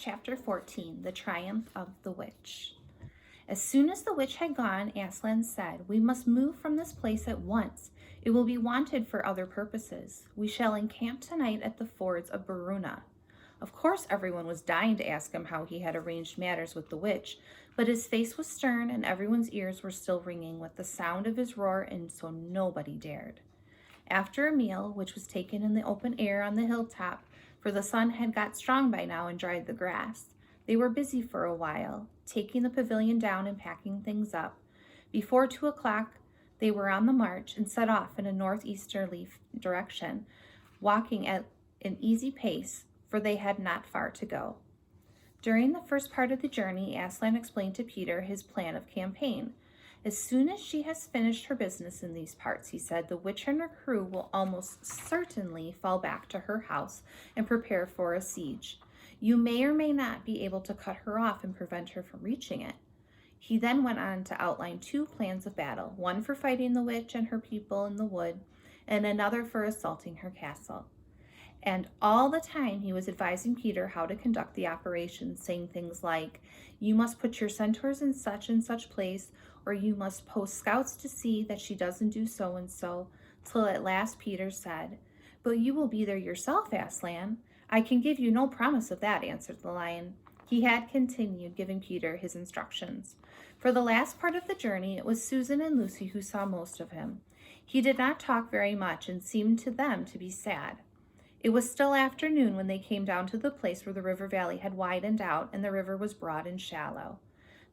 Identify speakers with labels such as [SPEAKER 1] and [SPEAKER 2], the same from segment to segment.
[SPEAKER 1] Chapter 14, The Triumph of the Witch. As soon as the witch had gone, Aslan said, "We must move from this place at once. It will be wanted for other purposes. We shall encamp tonight at the fords of Beruna." Of course, everyone was dying to ask him how he had arranged matters with the witch, but his face was stern and everyone's ears were still ringing with the sound of his roar, and so nobody dared. After a meal, which was taken in the open air on the hilltop, for the sun had got strong by now and dried the grass, they were busy for a while, taking the pavilion down and packing things up. Before 2 o'clock, they were on the march and set off in a northeasterly direction, walking at an easy pace, for they had not far to go. During the first part of the journey, Aslan explained to Peter his plan of campaign. "As soon as she has finished her business in these parts," he said, "the witch and her crew will almost certainly fall back to her house and prepare for a siege. You may or may not be able to cut her off and prevent her from reaching it." He then went on to outline 2 plans of battle, one for fighting the witch and her people in the wood, and another for assaulting her castle. And all the time he was advising Peter how to conduct the operation, saying things like, "You must put your centaurs in such and such place, or you must post scouts to see that she doesn't do so and so," till at last Peter said, "But you will be there yourself, Aslan." "I can give you no promise of that," answered the lion. He had continued giving Peter his instructions. For the last part of the journey, it was Susan and Lucy who saw most of him. He did not talk very much and seemed to them to be sad. It was still afternoon when they came down to the place where the river valley had widened out and the river was broad and shallow.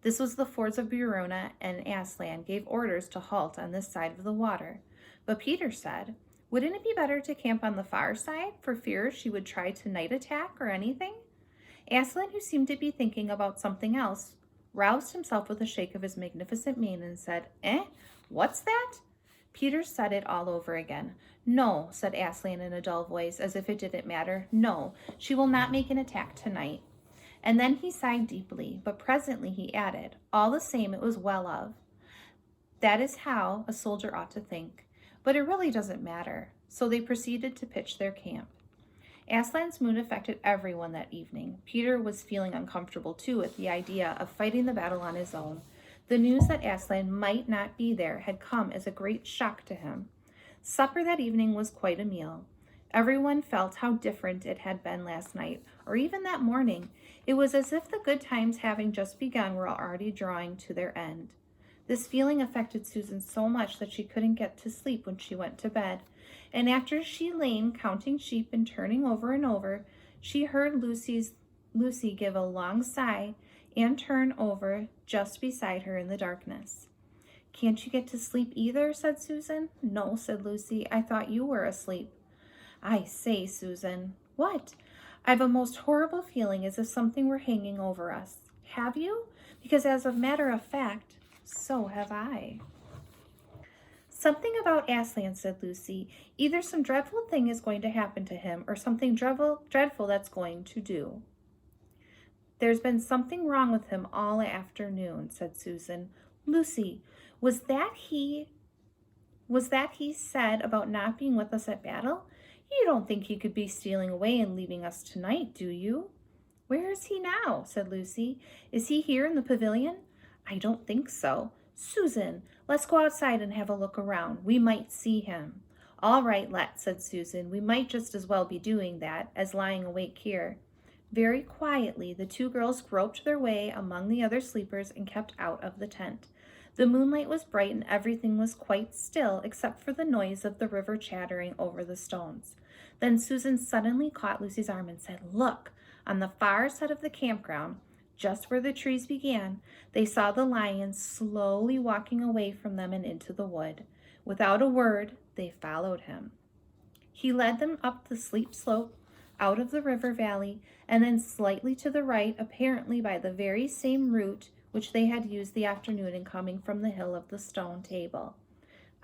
[SPEAKER 1] This was the fords of Beruna, and Aslan gave orders to halt on this side of the water. But Peter said, "Wouldn't it be better to camp on the far side, for fear she would try to night attack or anything?" Aslan, who seemed to be thinking about something else, roused himself with a shake of his magnificent mane and said, What's that?" Peter said it all over again. "No," said Aslan in a dull voice, as if it didn't matter. "No, she will not make an attack tonight." And then he sighed deeply, but presently he added, "All the same, it was well of. That is how a soldier ought to think. But it really doesn't matter." So they proceeded to pitch their camp. Aslan's mood affected everyone that evening. Peter was feeling uncomfortable too at the idea of fighting the battle on his own. The news that Aslan might not be there had come as a great shock to him. Supper that evening was quite a meal. Everyone felt how different it had been last night, or even that morning. It was as if the good times having just begun were already drawing to their end. This feeling affected Susan so much that she couldn't get to sleep when she went to bed, and after she lain counting sheep and turning over and over, she heard Lucy give a long sigh and turn over just beside her in the darkness. "Can't you get to sleep either?" said Susan. "No," said Lucy. "I thought you were asleep." "I say, Susan." "What?" "I've a most horrible feeling as if something were hanging over us." "Have you?" "Because as a matter of fact, so have I." "Something about Aslan," said Lucy. "Either some dreadful thing is going to happen to him or something dreadful that's going to do." "There's been something wrong with him all afternoon," said Susan. "Lucy, was that he said about not being with us at battle? You don't think he could be stealing away and leaving us tonight, do you?" "Where is he now?" said Lucy. "Is he here in the pavilion?" "I don't think so." "Susan, let's go outside and have a look around. We might see him." "All right, let's," said Susan. "We might just as well be doing that as lying awake here." Very quietly, the 2 girls groped their way among the other sleepers and kept out of the tent. The moonlight was bright and everything was quite still except for the noise of the river chattering over the stones. Then Susan suddenly caught Lucy's arm and said, "Look, on the far side of the campground, just where the trees began, they saw the lion slowly walking away from them and into the wood. Without a word, they followed him. He led them up the steep slope, out of the river valley, and then slightly to the right, apparently by the very same route which they had used the afternoon in coming from the hill of the stone table.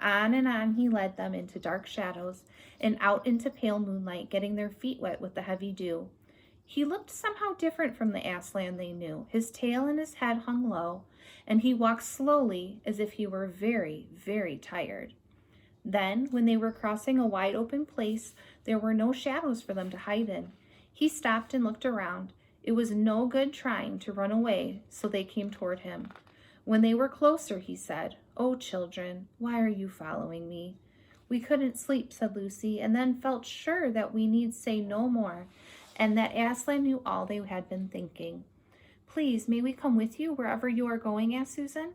[SPEAKER 1] On and on he led them into dark shadows and out into pale moonlight, getting their feet wet with the heavy dew. He looked somehow different from the Aslan they knew. His tail and his head hung low, and he walked slowly as if he were very, very tired. Then, when they were crossing a wide open place, there were no shadows for them to hide in. He stopped and looked around. It was no good trying to run away, so they came toward him. When they were closer, he said, "Oh, children, why are you following me?" "We couldn't sleep," said Lucy, and then felt sure that we need say no more, and that Aslan knew all they had been thinking. "Please, may we come with you wherever you are going?" asked Susan.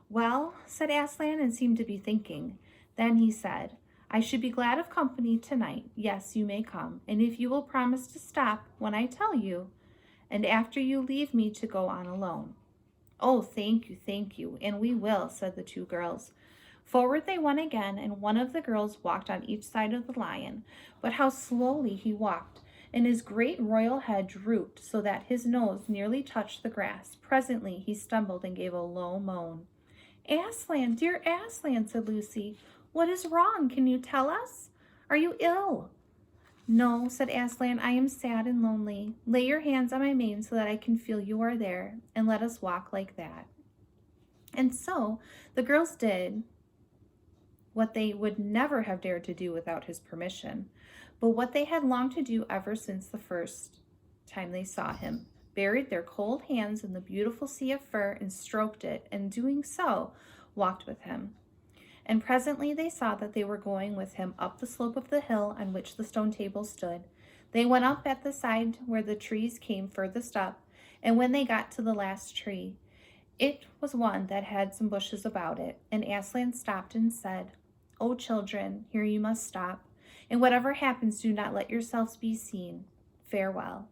[SPEAKER 1] "Well," said Aslan, and seemed to be thinking. Then he said, "I should be glad of company tonight. Yes, you may come, and if you will promise to stop when I tell you, and after you leave me to go on alone." "Oh, thank you, and we will," said the two girls. Forward they went again, and one of the girls walked on each side of the lion. But how slowly he walked, and his great royal head drooped so that his nose nearly touched the grass. Presently he stumbled and gave a low moan. "Aslan, dear Aslan," said Lucy, "what is wrong? Can you tell us? Are you ill?" "No," said Aslan, "I am sad and lonely. Lay your hands on my mane so that I can feel you are there, and let us walk like that." And so the girls did what they would never have dared to do without his permission, but what they had longed to do ever since the first time they saw him, buried their cold hands in the beautiful sea of fur and stroked it, and doing so, walked with him. And presently they saw that they were going with him up the slope of the hill on which the stone table stood. They went up at the side where the trees came furthest up, and when they got to the last tree, it was one that had some bushes about it, and Aslan stopped and said, "Oh, children, here you must stop, and whatever happens, do not let yourselves be seen. Farewell."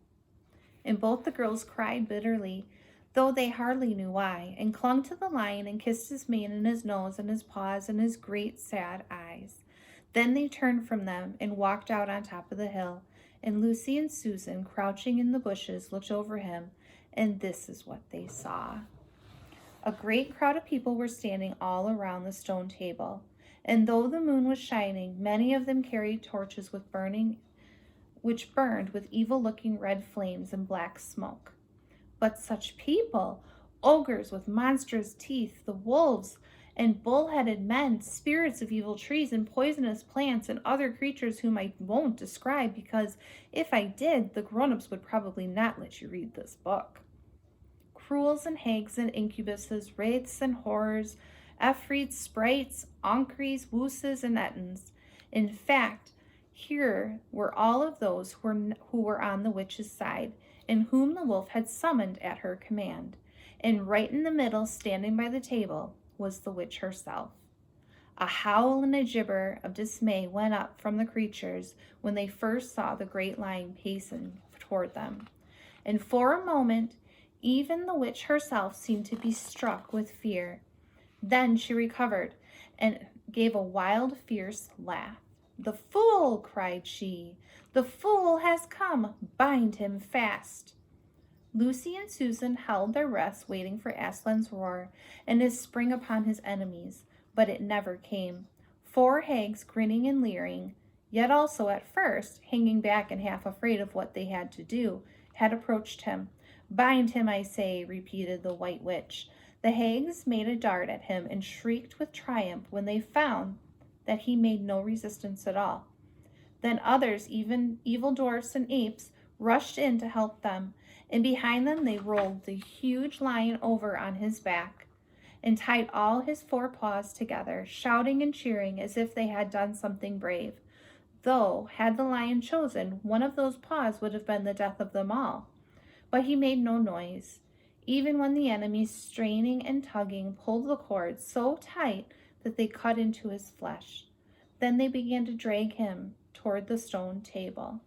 [SPEAKER 1] And both the girls cried bitterly, though they hardly knew why, and clung to the lion and kissed his mane and his nose and his paws and his great sad eyes. Then they turned from them and walked out on top of the hill, and Lucy and Susan, crouching in the bushes, looked over him, and this is what they saw. A great crowd of people were standing all around the stone table, and though the moon was shining, many of them carried torches which burned with evil-looking red flames and black smoke. But such people, ogres with monstrous teeth, the wolves, and bull-headed men, spirits of evil trees and poisonous plants, and other creatures whom I won't describe, because if I did, the grown-ups would probably not let you read this book. Cruels and hags and incubuses, wraiths and horrors, efreets, sprites, onkries, wooses, and ettins. In fact, here were all of those who were on the witch's side, and whom the wolf had summoned at her command. And right in the middle, standing by the table, was the witch herself. A howl and a gibber of dismay went up from the creatures when they first saw the great lion pacing toward them. And for a moment, even the witch herself seemed to be struck with fear. Then she recovered and gave a wild, fierce laugh. "The fool!" cried she. "The fool has come! Bind him fast!" Lucy and Susan held their breaths, waiting for Aslan's roar and his spring upon his enemies, but it never came. 4 hags, grinning and leering, yet also at first hanging back and half afraid of what they had to do, had approached him. "Bind him, I say," repeated the White Witch. The hags made a dart at him and shrieked with triumph when they found that he made no resistance at all. Then others, even evil dwarfs and apes, rushed in to help them, and behind them they rolled the huge lion over on his back and tied all his 4 paws together, shouting and cheering as if they had done something brave. Though, had the lion chosen, one of those paws would have been the death of them all. But he made no noise, even when the enemies, straining and tugging, pulled the cords so tight that they cut into his flesh. Then they began to drag him toward the stone table.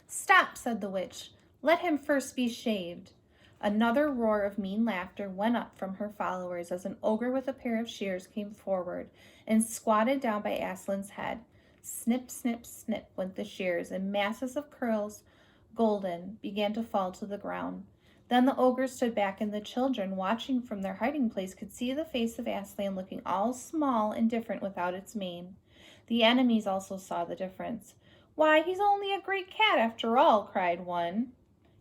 [SPEAKER 1] "Stop," said the witch. "Let him first be shaved." Another roar of mean laughter went up from her followers as an ogre with a pair of shears came forward and squatted down by Aslan's head. Snip, snip, snip went the shears, and masses of curls, golden, began to fall to the ground. Then the ogre stood back, and the children, watching from their hiding place, could see the face of Aslan looking all small and different without its mane. The enemies also saw the difference. "Why, he's only a great cat after all," cried one.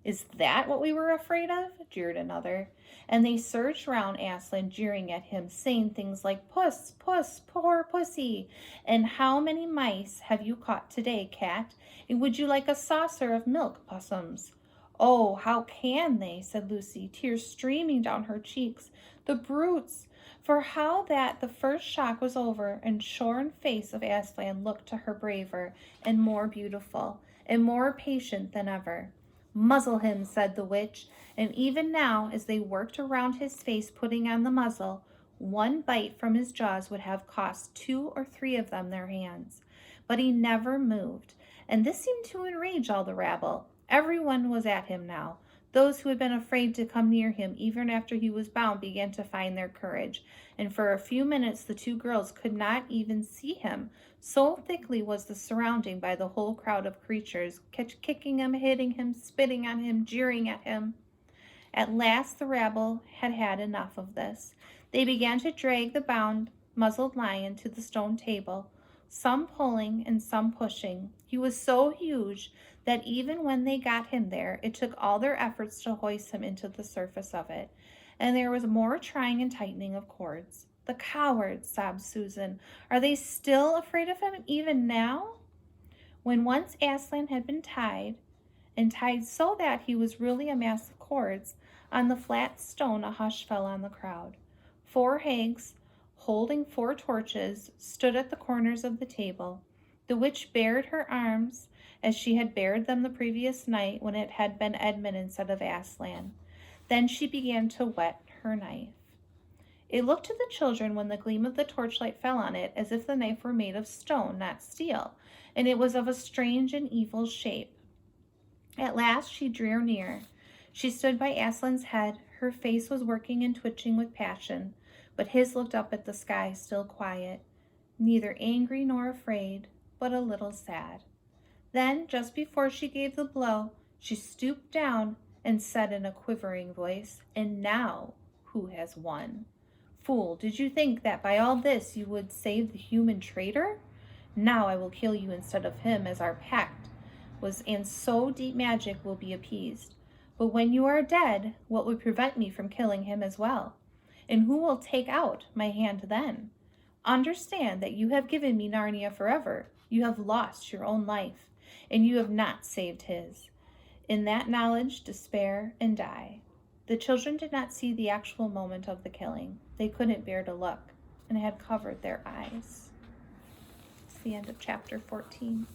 [SPEAKER 1] Is that what we were afraid of? Jeered another. And they surged round Aslan, jeering at him, saying things like, Puss, puss, poor pussy, and how many mice have you caught today, cat? And would you like a saucer of milk, possums? Oh, how can they, said Lucy, tears streaming down her cheeks. The brutes! For how that the first shock was over, and shorn face of Aslan looked to her braver, and more beautiful, and more patient than ever. Muzzle him, said the witch, and even now, as they worked around his face putting on the muzzle, one bite from his jaws would have cost 2 or 3 of them their hands. But he never moved, and this seemed to enrage all the rabble. Everyone was at him now. Those who had been afraid to come near him even after he was bound began to find their courage, and for a few minutes the 2 girls could not even see him. So thickly was the surrounding by the whole crowd of creatures, kicking him, hitting him, spitting on him, jeering at him. At last the rabble had had enough of this. They began to drag the bound, muzzled lion to the stone table, some pulling and some pushing. He was so huge that even when they got him there, it took all their efforts to hoist him into the surface of it. And there was more trying and tightening of cords. The cowards, sobbed Susan. Are they still afraid of him even now? When once Aslan had been tied, and tied so that he was really a mass of cords, on the flat stone a hush fell on the crowd. 4 hags, holding 4 torches, stood at the corners of the table. The witch bared her arms as she had bared them the previous night when it had been Edmund instead of Aslan. Then she began to whet her knife. It looked to the children when the gleam of the torchlight fell on it as if the knife were made of stone, not steel, and it was of a strange and evil shape. At last she drew near. She stood by Aslan's head. Her face was working and twitching with passion, but his looked up at the sky, still quiet, neither angry nor afraid, but a little sad. Then, just before she gave the blow, she stooped down and said in a quivering voice, And now, who has won? Fool, did you think that by all this you would save the human traitor? Now I will kill you instead of him, as our pact was, and so deep magic will be appeased. But when you are dead, what would prevent me from killing him as well? And who will take out my hand then? Understand that you have given me Narnia forever. You have lost your own life, and you have not saved his. In that knowledge, despair and die. The children did not see the actual moment of the killing. They couldn't bear to look, and had covered their eyes. It's the end of chapter 14.